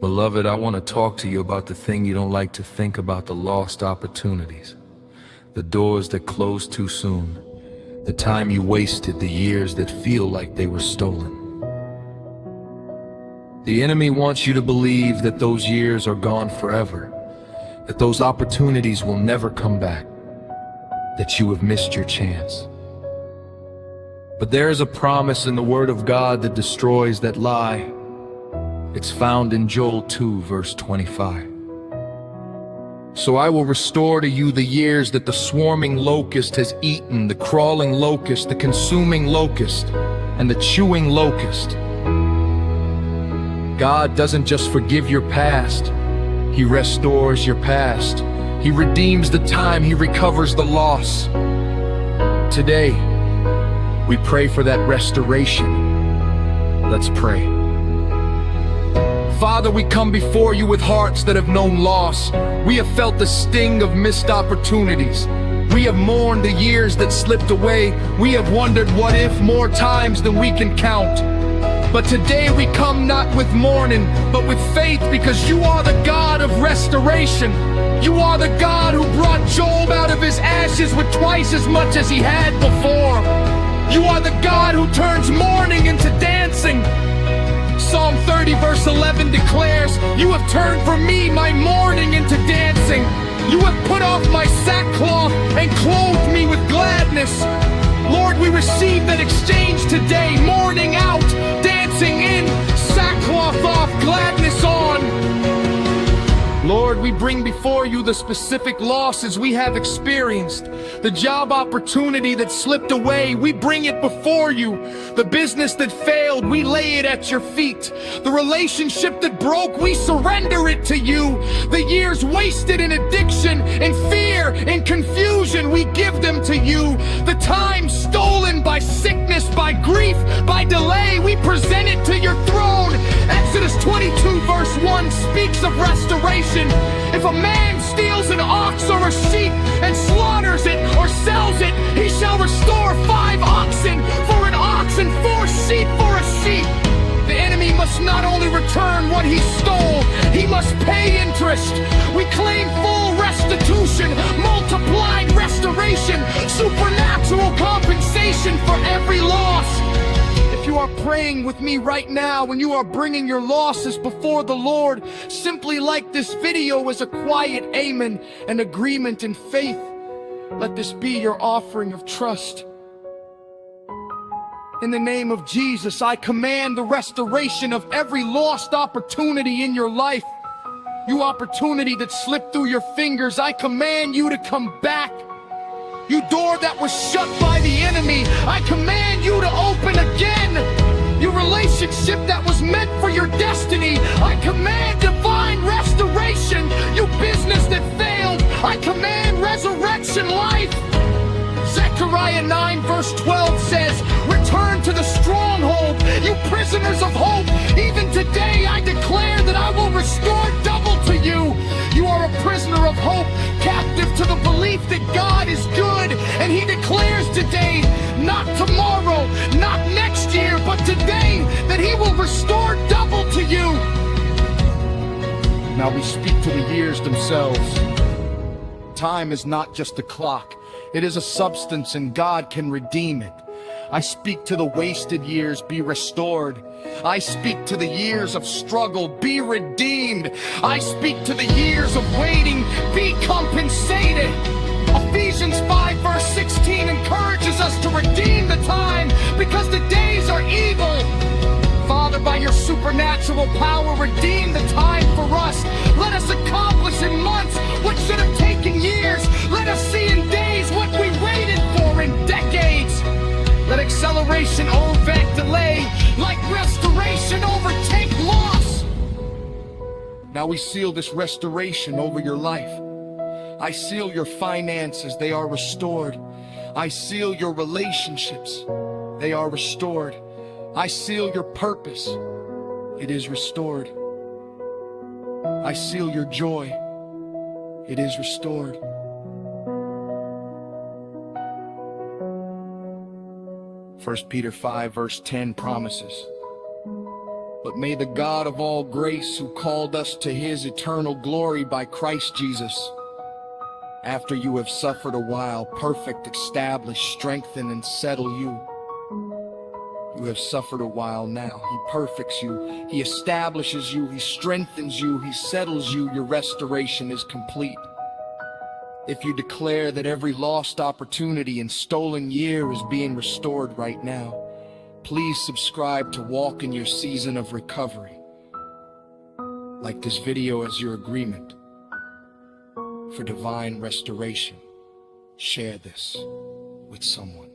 Beloved, I want to talk to you about the thing you don't like to think about, the lost opportunities, the doors that closed too soon, the time you wasted, the years that feel like they were stolen. The enemy wants you to believe that those years are gone forever, that those opportunities will never come back, that you have missed your chance. But there is a promise in the Word of God that destroys that lie. It's found in Joel 2, verse 25. So I will restore to you the years that the swarming locust has eaten, the crawling locust, the consuming locust, and the chewing locust. God doesn't just forgive your past, He restores your past. He redeems the time, He recovers the loss. Today, we pray for that restoration. Let's pray. Father, we come before you with hearts that have known loss. We have felt the sting of missed opportunities. We have mourned the years that slipped away. We have wondered what if more times than we can count. But today we come not with mourning, but with faith, because you are the God of restoration. You are the God who brought Job out of his ashes with twice as much as he had before. You are the God who turns mourning into dancing. Psalm 30 verse 11 declares, you have turned for me my mourning into dancing. You have put off my sackcloth and clothed me with gladness. Lord, we receive that exchange today, mourning out, dancing in, sackcloth off, gladness on. Lord, we bring before you the specific losses we have experienced, the job opportunity that slipped away, we bring it before you. The business that failed, we lay it at your feet. The relationship that broke, we surrender it to you. The years wasted in addiction, in fear, in confusion, we give them to you. The time stolen by sickness, by grief, by delay, we present it to your throne. Exodus 22 verse 1 speaks of restoration. If a man steals an ox or a sheep and slaughters it or sells it, he shall restore 5 oxen for an ox and 4 sheep for a sheep. The enemy must not only return what he stole, he must pay interest. We claim full restitution, multiplied restoration, supernatural compensation for every loss. If you are praying with me right now and you are bringing your losses before the Lord, simply like this video as a quiet amen, an agreement in faith, let this be your offering of trust. In the name of Jesus, I command the restoration of every lost opportunity in your life. You opportunity that slipped through your fingers, I command you to come back. You door that was shut by the enemy, I command you to open again. Your relationship that was meant for your destiny, I command divine restoration. You business that failed, I command resurrection life. Zechariah 9 verse 12 says, return to the stronghold, you prisoners of hope. Even today I declare that I will restore double to you. You are a prisoner of hope, captive to the belief that God is good. And He declares today, not tomorrow, not next year, but today, that He will restore double to you. Now we speak to the years themselves. Time is not just a clock. It is a substance, and God can redeem it. I speak to the wasted years, be restored. I speak to the years of struggle, be redeemed. I speak to the years of waiting, be compensated. Ephesians 5 verse 16 encourages us to redeem the time because the days are evil. Father, by your supernatural power, redeem the time for us. Let us accomplish in months what should have taken years. Let us see in days what we waited for in decades. Let acceleration overtake delay, like restoration overtake loss. Now we seal this restoration over your life. I seal your finances, they are restored. I seal your relationships, they are restored. I seal your purpose, it is restored. I seal your joy, it is restored. 1 Peter 5 verse 10 promises, But may the God of all grace, who called us to his eternal glory by Christ Jesus, after you have suffered a while, perfect, establish, strengthen, and settle you. You have suffered a while now. He perfects you. He establishes you. He strengthens you. He settles you. Your restoration is complete. If you declare that every lost opportunity and stolen year is being restored right now, please subscribe to walk in your season of recovery. Like this video as your agreement for divine restoration. Share this with someone.